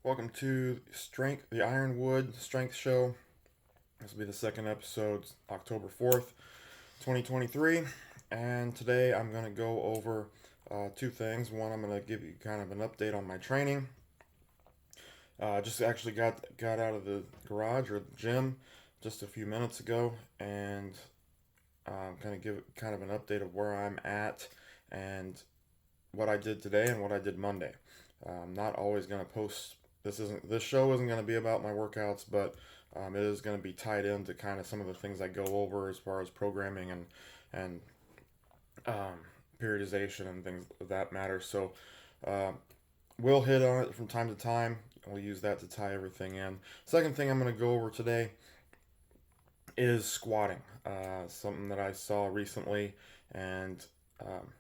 Welcome to the Ironwood Strength Show. This will be the second episode, October 4th, 2023. And today I'm going to go over two things. One, I'm going to give you kind of an update on my training. Just actually got out of the garage or the gym just a few minutes ago, and kind of give kind of an update of where I'm at and what I did today and what I did Monday. I'm not always going to post. This show isn't going to be about my workouts, but it is going to be tied into kind of some of the things I go over as far as programming and um, periodization and things of that matter. So uh, we'll hit on it from time to time. We'll use that to tie everything in. Second thing I'm going to go over today is squatting. Something that I saw recently, and um,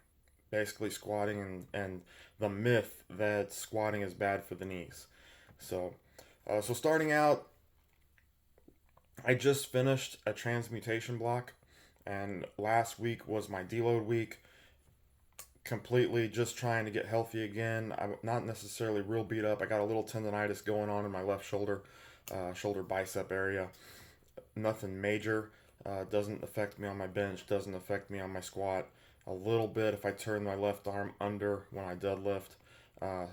basically squatting and the myth that squatting is bad for the knees. So starting out, I just finished a transmutation block, and last week was my deload week. Completely just trying to get healthy again. I'm not necessarily real beat up. I got a little tendonitis going on in my left shoulder, shoulder bicep area. Nothing major. Doesn't affect me on my bench. Doesn't affect me on my squat. A little bit if I turn my left arm under when I deadlift. Uh,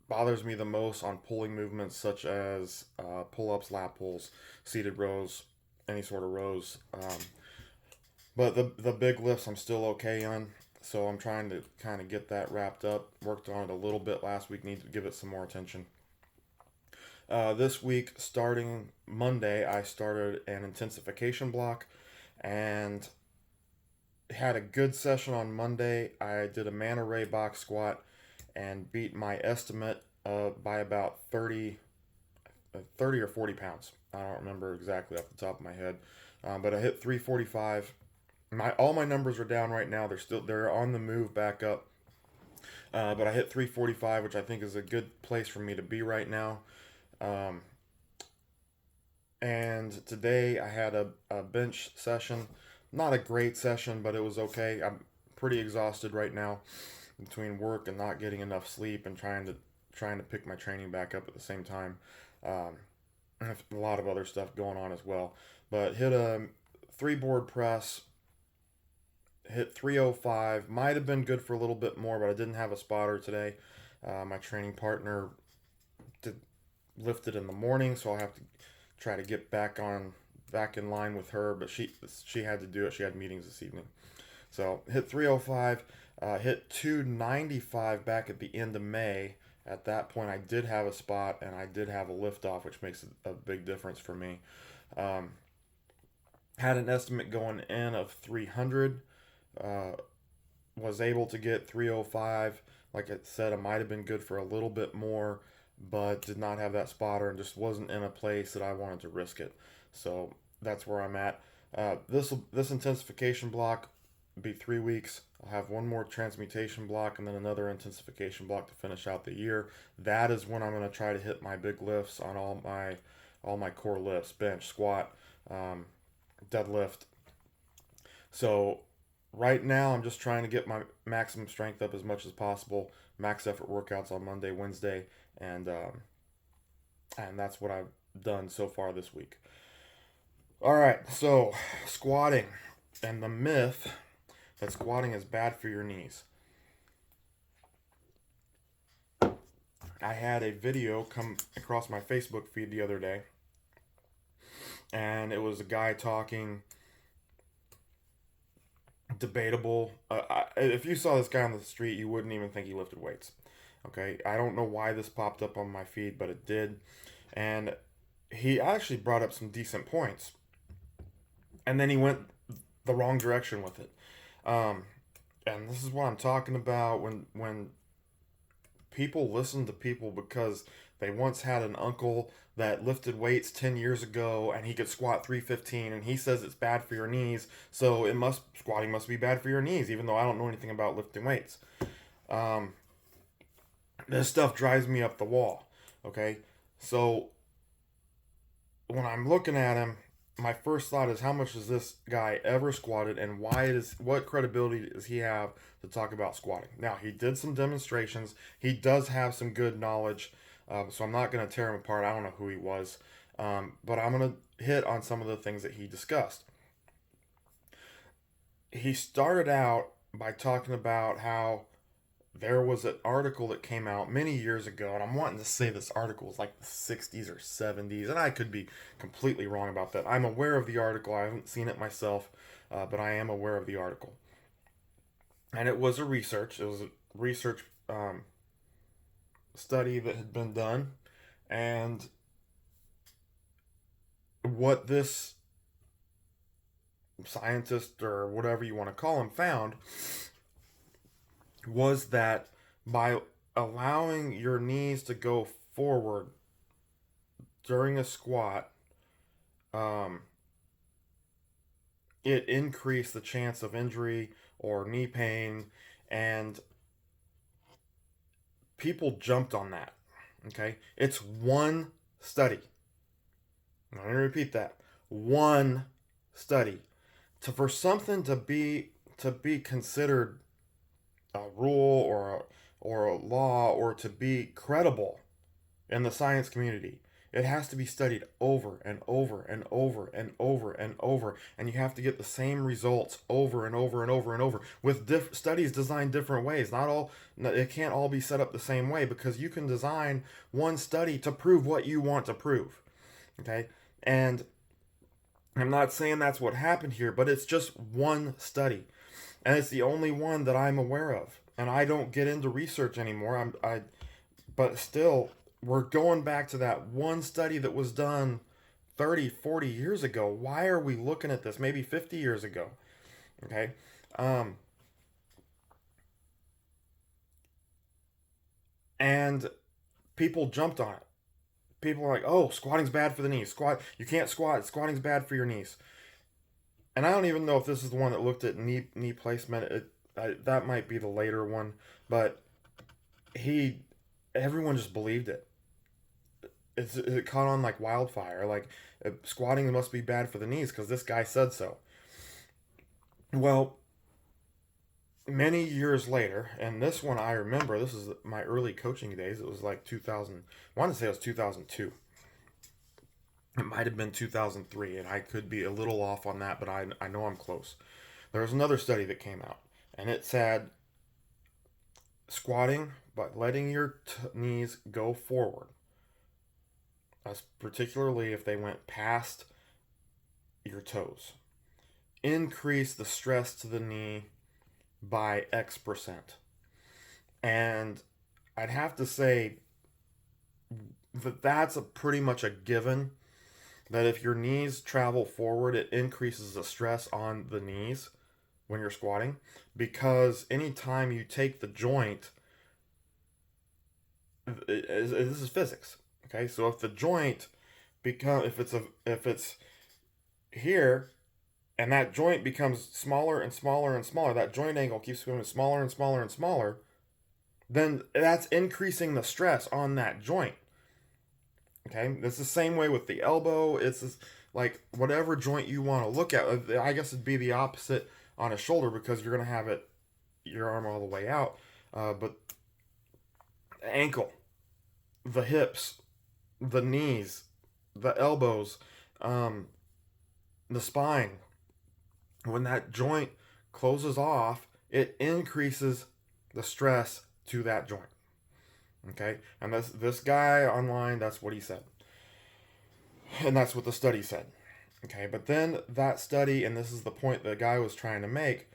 Bothers me the most on pulling movements such as pull ups, lat pulls, seated rows, any sort of rows. But the big lifts I'm still okay on. So I'm trying to kind of get that wrapped up. Worked on it a little bit last week. Need to give it some more attention. This week, starting Monday, I started an intensification block and had a good session on Monday. I did a man array box squat and beat my estimate by about 30 or 40 pounds. I don't remember exactly off the top of my head, but I hit 345. All my numbers are down right now. They're on the move back up, but I hit 345, which I think is a good place for me to be right now. Um, and today I had a bench session. Not a great session, but it was okay. I'm pretty exhausted right now between work and not getting enough sleep and trying to pick my training back up at the same time. Um, and a lot of other stuff going on as well. But hit a three board press, hit 305. Might have been good for a little bit more, but I didn't have a spotter today. My training partner did lifted in the morning, so I'll have to try to get back in line with her. But she had to do it. She had meetings this evening, so hit 305. Hit 295 back at the end of May. At that point, I did have a spot and I did have a lift off, which makes a big difference for me. Um, had an estimate going in of 300. Uh, was able to get 305. Like I said, I might have been good for a little bit more, but did not have that spotter and just wasn't in a place that I wanted to risk it. So that's where I'm at. This intensification block will be 3 weeks. I'll have one more transmutation block and then another intensification block to finish out the year. That is when I'm going to try to hit my big lifts on all my core lifts: bench, squat, um, deadlift. So right now I'm just trying to get my maximum strength up as much as possible. Max effort workouts on Monday, Wednesday, and that's what I've done so far this week. All right, so squatting and the myth that squatting is bad for your knees. I had a video come across my Facebook feed the other day, and it was a guy talking debatable. If you saw this guy on the street, you wouldn't even think he lifted weights. Okay, I don't know why this popped up on my feed, but it did, and he actually brought up some decent points, and then he went the wrong direction with it. Um, and this is what I'm talking about when people listen to people because they once had an uncle that lifted weights 10 years ago and he could squat 315 and he says it's bad for your knees, so squatting must be bad for your knees, even though I don't know anything about lifting weights. um, this stuff drives me up the wall. Okay, so when I'm looking at him, my first thought is, how much has this guy ever squatted, and what credibility does he have to talk about squatting? Now, he did some demonstrations. He does have some good knowledge, so I'm not going to tear him apart. I don't know who he was, but I'm going to hit on some of the things that he discussed. He started out by talking about how there was an article that came out many years ago, and I'm wanting to say this article was like the 60s or 70s, and I could be completely wrong about that. I'm aware of the article. I haven't seen it myself, but I am aware of the article. And it was a research. It was a research study that had been done, and what this scientist or whatever you want to call him found was that by allowing your knees to go forward during a squat, um, it increased the chance of injury or knee pain, and people jumped on that. Okay, it's one study. Let me repeat that: one study. For something to be considered a rule or a law or to be credible in the science community, it has to be studied over and over and over and over and over, and you have to get the same results over and over and over and over with studies designed different ways. Not all It can't all be set up the same way, because you can design one study to prove what you want to prove. Okay, and I'm not saying that's what happened here, but it's just one study, and it's the only one that I'm aware of. And I don't get into research anymore. But still, we're going back to that one study that was done 30, 40 years ago. Why are we looking at this? Maybe 50 years ago. Okay. Um, and people jumped on it. People are like, "Oh, squatting's bad for the knees. You can't squat. Squatting's bad for your knees." And I don't even know if this is the one that looked at knee placement. That might be the later one, but he everyone just believed it. It caught on like wildfire. Like, squatting must be bad for the knees because this guy said so. Well, many years later, and this one I remember. This is my early coaching days. It was like 2000. I want to say it was 2002. It might have been 2003, and I could be a little off on that, but I know I'm close. There was another study that came out, and it said squatting, but letting your knees go forward, particularly if they went past your toes, increase the stress to the knee by X%. And I'd have to say that that's pretty much a given, that if your knees travel forward, it increases the stress on the knees when you're squatting, because anytime you take the joint, this is physics. Okay, so if the joint if it's here, and that joint becomes smaller and smaller and smaller, that joint angle keeps becoming smaller and smaller and smaller, then that's increasing the stress on that joint. Okay, it's the same way with the elbow. It's just like whatever joint you want to look at. I guess it'd be the opposite on a shoulder, because you're gonna have your arm all the way out. But the ankle, the hips, the knees, the elbows, um, the spine. When that joint closes off, it increases the stress to that joint. Okay, and this guy online, that's what he said, and that's what the study said. Okay, but then that study, and this is the point the guy was trying to make,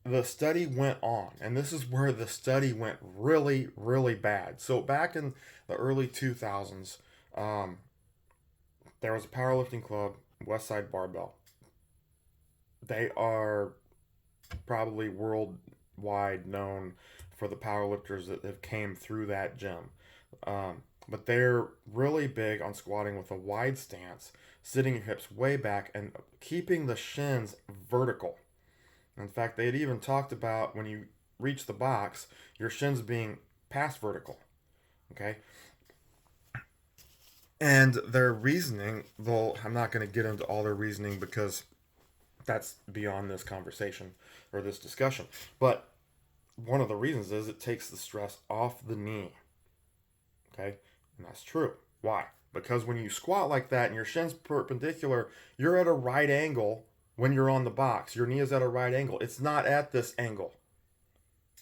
the study went on, and this is where the study went really, really bad. So back in the early 2000s, there was a powerlifting club, Westside Barbell. They are probably worldwide known for the powerlifters that have came through that gym. But they're really big on squatting with a wide stance, sitting your hips way back, and keeping the shins vertical. In fact, they had even talked about when you reach the box, your shins being past vertical. Okay? And their reasoning, though I'm not going to get into all their reasoning because that's beyond this conversation or this discussion. But one of the reasons is it takes the stress off the knee. Okay? And that's true. Why? Because when you squat like that and your shin's perpendicular, you're at a right angle when you're on the box. Your knee is at a right angle. It's not at this angle.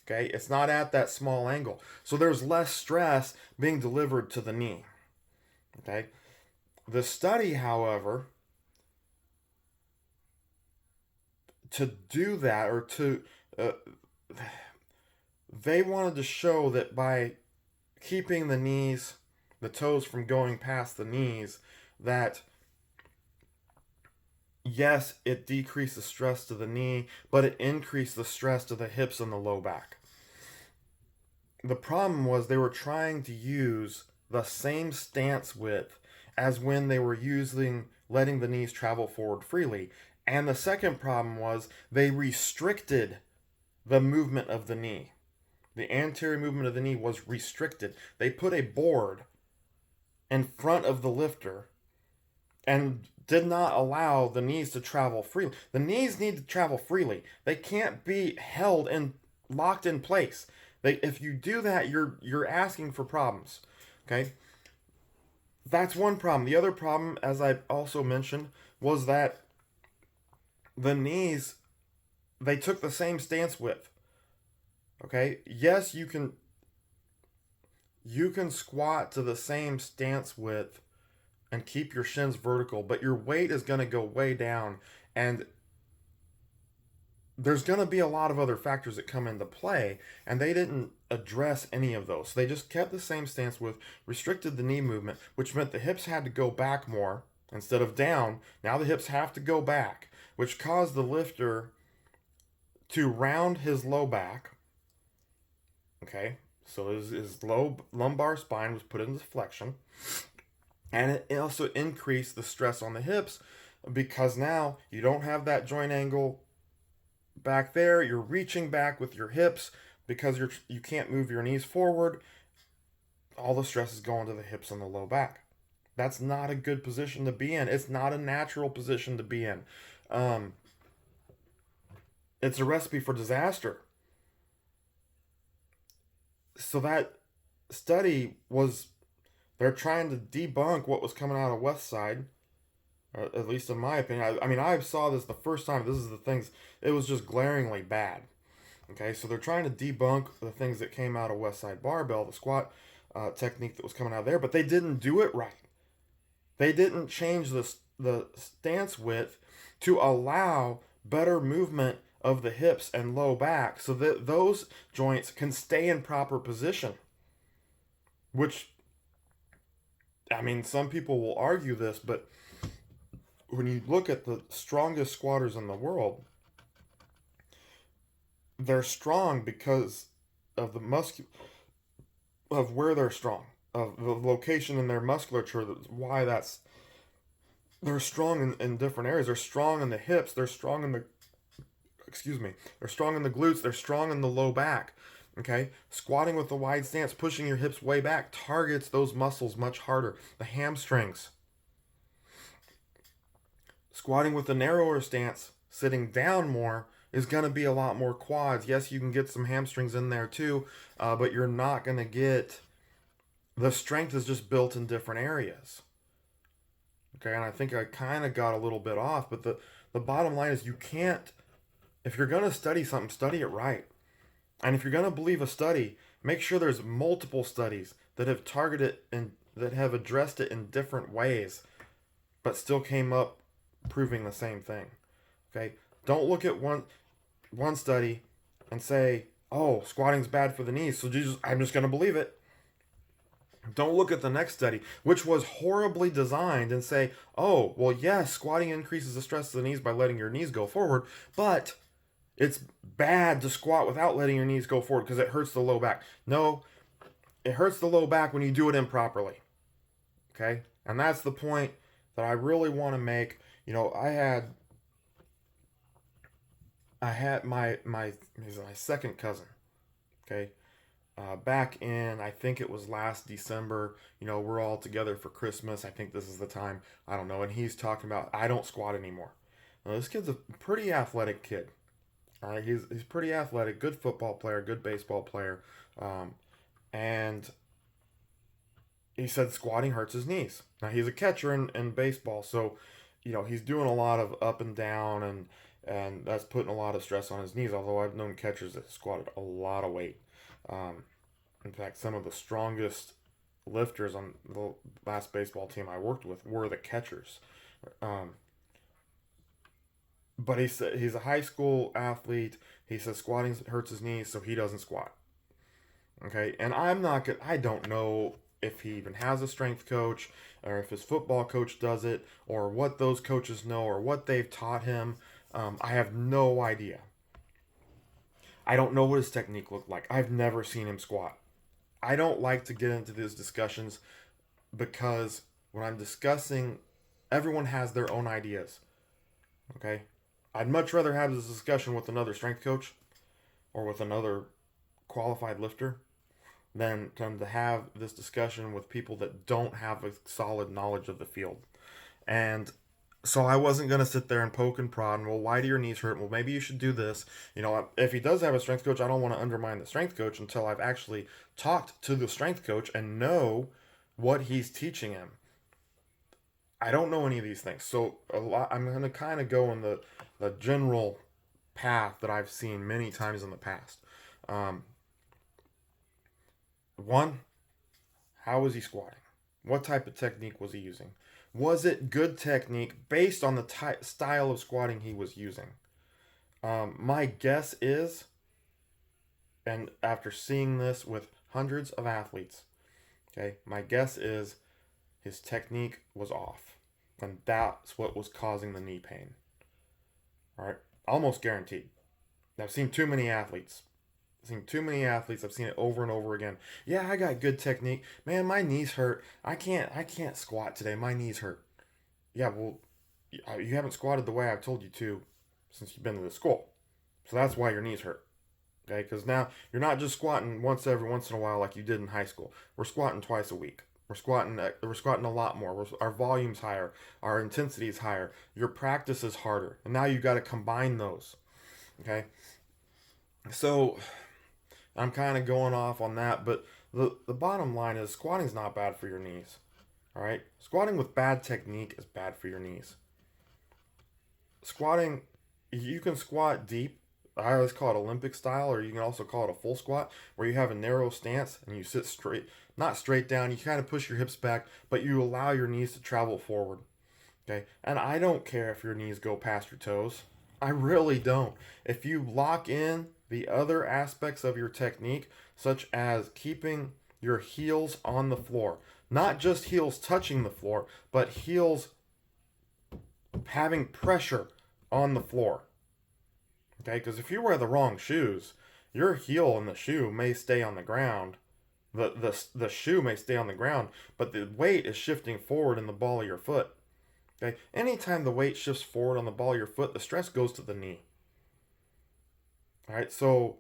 Okay? It's not at that small angle. So there's less stress being delivered to the knee. Okay? The study, however, to do that or to they wanted to show that by keeping the toes from going past the knees, that yes, it decreased the stress to the knee, but it increased the stress to the hips and the low back. The problem was they were trying to use the same stance width as when they were letting the knees travel forward freely. And the second problem was they restricted the movement of the knee. The anterior movement of the knee was restricted. They put a board in front of the lifter and did not allow the knees to travel freely. The knees need to travel freely. They can't be held and locked in place. If you do that, you're asking for problems. Okay? That's one problem. The other problem, as I also mentioned, was that the knees, they took the same stance width. Okay? Yes, you can squat to the same stance width and keep your shins vertical, but your weight is going to go way down, and there's going to be a lot of other factors that come into play, and they didn't address any of those. So they just kept the same stance width, restricted the knee movement, which meant the hips had to go back more instead of down. Now the hips have to go back, which caused the lifter to round his low back. Okay, so his low lumbar spine was put into flexion, and it also increased the stress on the hips because now you don't have that joint angle back there. You're reaching back with your hips because you can't move your knees forward. All the stress is going to the hips and the low back. That's not a good position to be in. It's not a natural position to be in. It's a recipe for disaster. So that study was, they're trying to debunk what was coming out of Westside, at least in my opinion. I mean, I saw this the first time. This is the things, it was just glaringly bad. Okay, so they're trying to debunk the things that came out of Westside Barbell, the squat technique that was coming out of there, but they didn't do it right. They didn't change the stance width to allow better movement of the hips and low back so that those joints can stay in proper position. Which, I mean, some people will argue this, but when you look at the strongest squatters in the world, they're strong because of of where they're strong, of the location in their musculature. That's why they're strong in different areas. They're strong in the hips. They're strong in the they're strong in the glutes. They're strong in the low back. Okay, squatting with a wide stance, pushing your hips way back, targets those muscles much harder. The hamstrings. Squatting with a narrower stance, sitting down more, is going to be a lot more quads. Yes, you can get some hamstrings in there too, but you're not going to get, the strength is just built in different areas. Okay, and I think I kind of got a little bit off, but the bottom line is you can't, if you're going to study something, study it right. And if you're going to believe a study, make sure there's multiple studies that have targeted and that have addressed it in different ways, but still came up proving the same thing. Okay, don't look at one study and say, "Oh, squatting's bad for the knees," so I'm just going to believe it. Don't look at the next study, which was horribly designed, and say, "Oh, well, yes, squatting increases the stress of the knees by letting your knees go forward, but it's bad to squat without letting your knees go forward because it hurts the low back." No, it hurts the low back when you do it improperly. Okay? And that's the point that I really want to make. You know, I had my second cousin. Okay? back in, I think it was last December, we're all together for Christmas. I think this is the time, I don't know. And he's talking about, I don't squat anymore. Now, this kid's a pretty athletic kid. All right, he's pretty athletic, good football player, good baseball player. And he said squatting hurts his knees. Now, he's a catcher in baseball, so, he's doing a lot of up and down, and that's putting a lot of stress on his knees, although I've known catchers that squatted a lot of weight. Um, in fact, some of the strongest lifters on the last baseball team I worked with were the catchers. Um, but he said he's a high school athlete. He says squatting hurts his knees, so he doesn't squat. Okay, and I'm not good. I don't know if he even has a strength coach, or if his football coach does it, or what those coaches know, or what they've taught him. I have no idea. I don't know what his technique looked like. I've never seen him squat. I don't like to get into these discussions because when I'm discussing, everyone has their own ideas. Okay? I'd much rather have this discussion with another strength coach or with another qualified lifter than to have this discussion with people that don't have a solid knowledge of the field. And so I wasn't going to sit there and poke and prod and, well, why do your knees hurt? Well, maybe you should do this. If he does have a strength coach, I don't want to undermine the strength coach until I've actually talked to the strength coach and know what he's teaching him. I don't know any of these things. So I'm going to kind of go in the general path that I've seen many times in the past. One, how was he squatting? What type of technique was he using? Was it good technique based on the style of squatting he was using? My guess is, and after seeing this with hundreds of athletes, okay, my guess is his technique was off. And that's what was causing the knee pain. All right, almost guaranteed. I've seen too many athletes. I've seen it over and over again. Yeah, I got good technique. Man, my knees hurt. I can't squat today. My knees hurt. Yeah, well, you haven't squatted the way I've told you to since you've been to the school. So that's why your knees hurt. Okay, because now you're not just squatting every once in a while like you did in high school. We're squatting twice a week. We're squatting a lot more. Our volume's higher. Our intensity's higher. Your practice is harder. And now you got to combine those. Okay? So I'm kind of going off on that, but the bottom line is squatting's not bad for your knees. All right? Squatting with bad technique is bad for your knees. Squatting, you can squat deep. I always call it Olympic style, or you can also call it a full squat, where you have a narrow stance and you sit straight, not straight down. You kind of push your hips back, but you allow your knees to travel forward. Okay? And I don't care if your knees go past your toes. I really don't. If you lock in the other aspects of your technique, such as keeping your heels on the floor, not just heels touching the floor, but heels having pressure on the floor. Okay, because if you wear the wrong shoes, your heel in the shoe may stay on the ground. The shoe may stay on the ground, but the weight is shifting forward in the ball of your foot. Okay, anytime the weight shifts forward on the ball of your foot, the stress goes to the knee. All right, so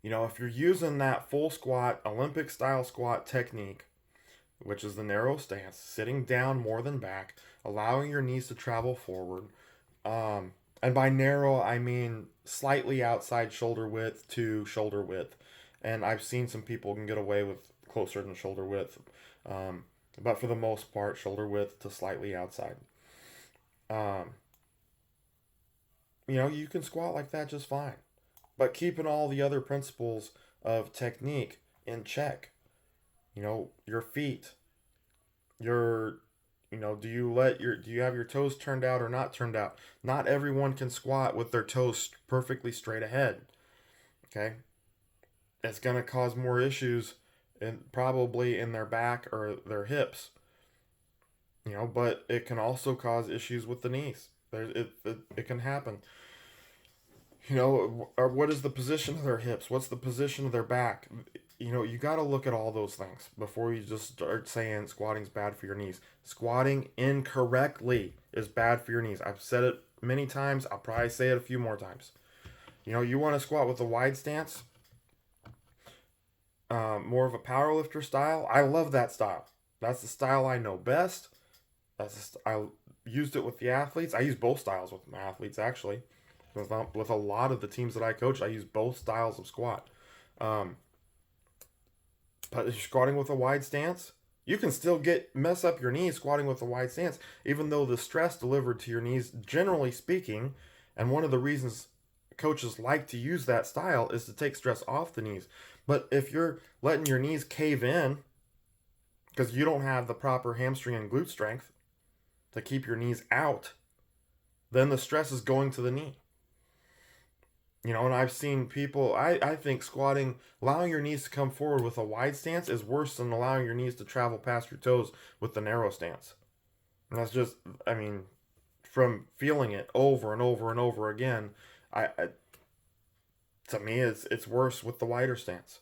if you're using that full squat, Olympic style squat technique, which is the narrow stance, sitting down more than back, allowing your knees to travel forward, and by narrow, I mean slightly outside shoulder width to shoulder width. And I've seen some people can get away with closer than shoulder width. But for the most part, shoulder width to slightly outside. Um, you can squat like that just fine. But keeping all the other principles of technique in check. Your feet, your do you have your toes turned out or not turned out? Not everyone can squat with their toes perfectly straight ahead. Okay? It's going to cause more issues probably in their back or their hips. But it can also cause issues with the knees. It can happen. Or what is the position of their hips? What's the position of their back? You got to look at all those things before you just start saying squatting's bad for your knees. Squatting incorrectly is bad for your knees. I've said it many times. I'll probably say it a few more times. You want to squat with a wide stance? more of a powerlifter style. I love that style. That's the style I know best. I used it with the athletes. I use both styles with my athletes actually. With a lot of the teams that I coach, I use both styles of squat. Um, but if you're squatting with a wide stance, you can still mess up your knees squatting with a wide stance, even though the stress delivered to your knees, generally speaking, and one of the reasons coaches like to use that style is to take stress off the knees. But if you're letting your knees cave in because you don't have the proper hamstring and glute strength to keep your knees out, then the stress is going to the knee. And I've seen people, I think squatting, allowing your knees to come forward with a wide stance is worse than allowing your knees to travel past your toes with the narrow stance. And that's just, I mean, from feeling it over and over and over again, I to me, it's worse with the wider stance.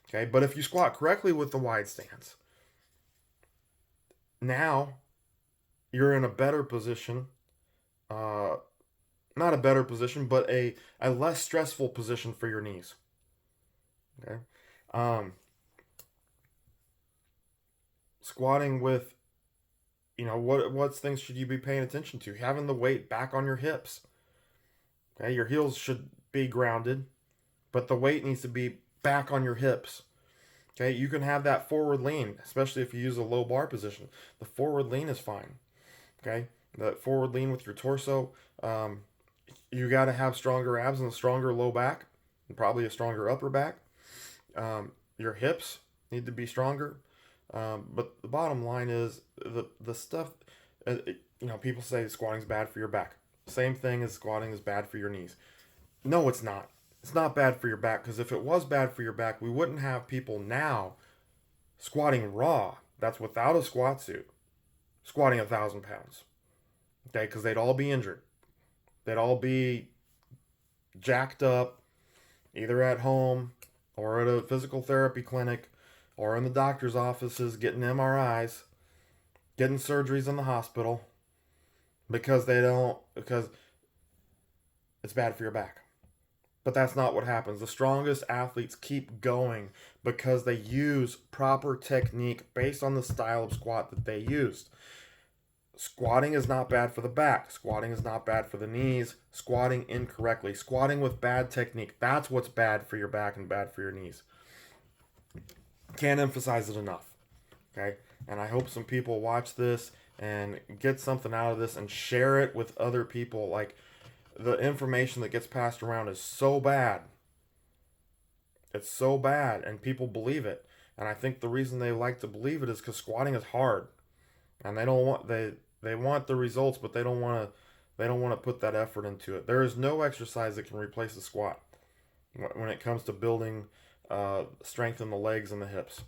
Okay, but if you squat correctly with the wide stance, now you're in a better position. Uh, Not a better position, but a less stressful position for your knees. Okay, um, squatting with what's things should you be paying attention to? Having the weight back on your hips. Okay, your heels should be grounded, but the weight needs to be back on your hips. Okay, you can have that forward lean, especially if you use a low bar position. The forward lean is fine. Okay, the forward lean with your torso. You got to have stronger abs and a stronger low back, and probably a stronger upper back. Your hips need to be stronger. But the bottom line is the stuff. People say squatting is bad for your back. Same thing as squatting is bad for your knees. No, it's not. It's not bad for your back because if it was bad for your back, we wouldn't have people now squatting raw. That's without a squat suit, squatting 1,000 pounds. Okay, because they'd all be injured. They'd all be jacked up, either at home or at a physical therapy clinic or in the doctor's offices getting MRIs, getting surgeries in the hospital because it's bad for your back. But that's not what happens. The strongest athletes keep going because they use proper technique based on the style of squat that they used. Squatting is not bad for the back. Squatting is not bad for the knees. Squatting incorrectly. Squatting with bad technique. That's what's bad for your back and bad for your knees. Can't emphasize it enough. Okay? And I hope some people watch this and get something out of this and share it with other people. Like, the information that gets passed around is so bad. It's so bad, and people believe it. And I think the reason they like to believe it is because squatting is hard, and they want the results, but they don't want to put that effort into it. There is no exercise that can replace the squat when it comes to building strength in the legs and the hips.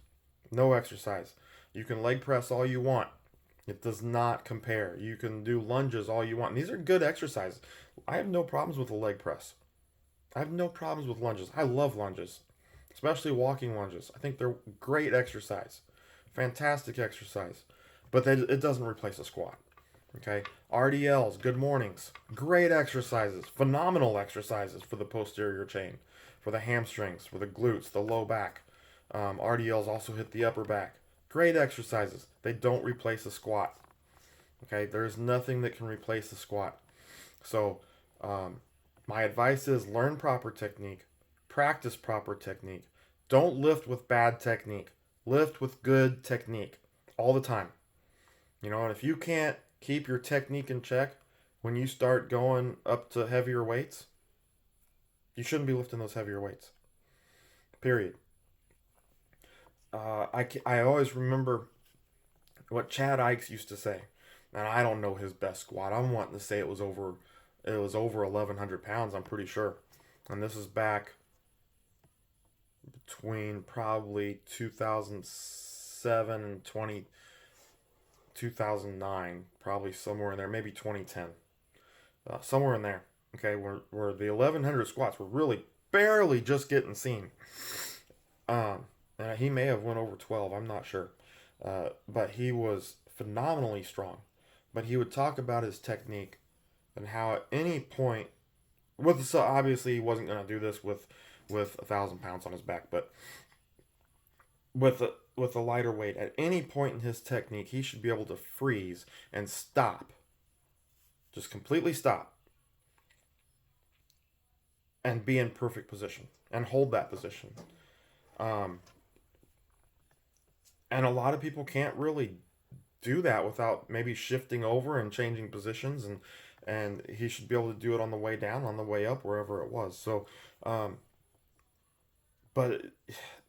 No exercise. You can leg press all you want. It does not compare. You can do lunges all you want. And these are good exercises. I have no problems with a leg press. I have no problems with lunges. I love lunges, especially walking lunges. I think they're great exercise. Fantastic exercise. But it doesn't replace a squat. Okay? RDLs, good mornings. Great exercises. Phenomenal exercises for the posterior chain, for the hamstrings, for the glutes, the low back. RDLs also hit the upper back. Great exercises. They don't replace a squat. Okay? There's nothing that can replace a squat. So, my advice is learn proper technique, practice proper technique. Don't lift with bad technique. Lift with good technique all the time. And if you can't keep your technique in check when you start going up to heavier weights, you shouldn't be lifting those heavier weights. Period. I always remember what Chad Ikes used to say, and I don't know his best squat. I'm wanting to say it was over 1,100 pounds. I'm pretty sure, and this is back between probably 2007 and 2009, probably somewhere in there, maybe 2010, somewhere in there. Okay, where the 1,100 squats were really barely just getting seen. He may have went over 12. I'm not sure, but he was phenomenally strong. But he would talk about his technique and how at any point, so obviously he wasn't going to do this with 1,000 pounds on his back, but with a lighter weight. At any point in his technique, he should be able to freeze and stop, just completely stop, and be in perfect position and hold that position. Um, and a lot of people can't really do that without maybe shifting over and changing positions, and he should be able to do it on the way down, on the way up, wherever it was. So, um, but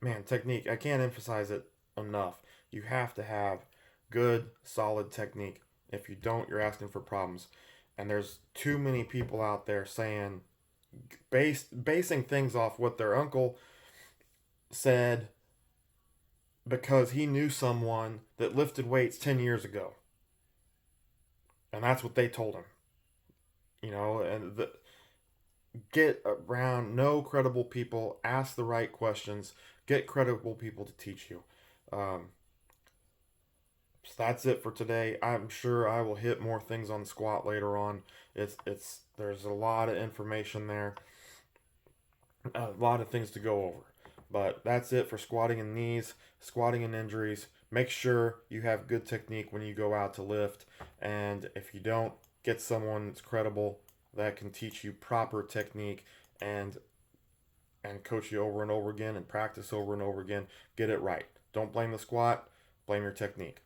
man, technique, I can't emphasize it enough. You have to have good, solid technique. If you don't, you're asking for problems. And there's too many people out there saying, basing things off what their uncle said because he knew someone that lifted weights 10 years ago. And that's what they told him. And get around, know credible people, ask the right questions, get credible people to teach you. Um, so that's it for today. I'm sure I will hit more things on the squat later on. It's there's a lot of information there, a lot of things to go over. But that's it for squatting and knees, squatting and injuries. Make sure you have good technique when you go out to lift, and if you don't, get someone that's credible that can teach you proper technique and coach you over and over again and practice over and over again. Get it right. Don't blame the squat, blame your technique.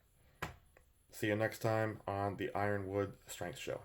See you next time on the Ironwood Strength Show.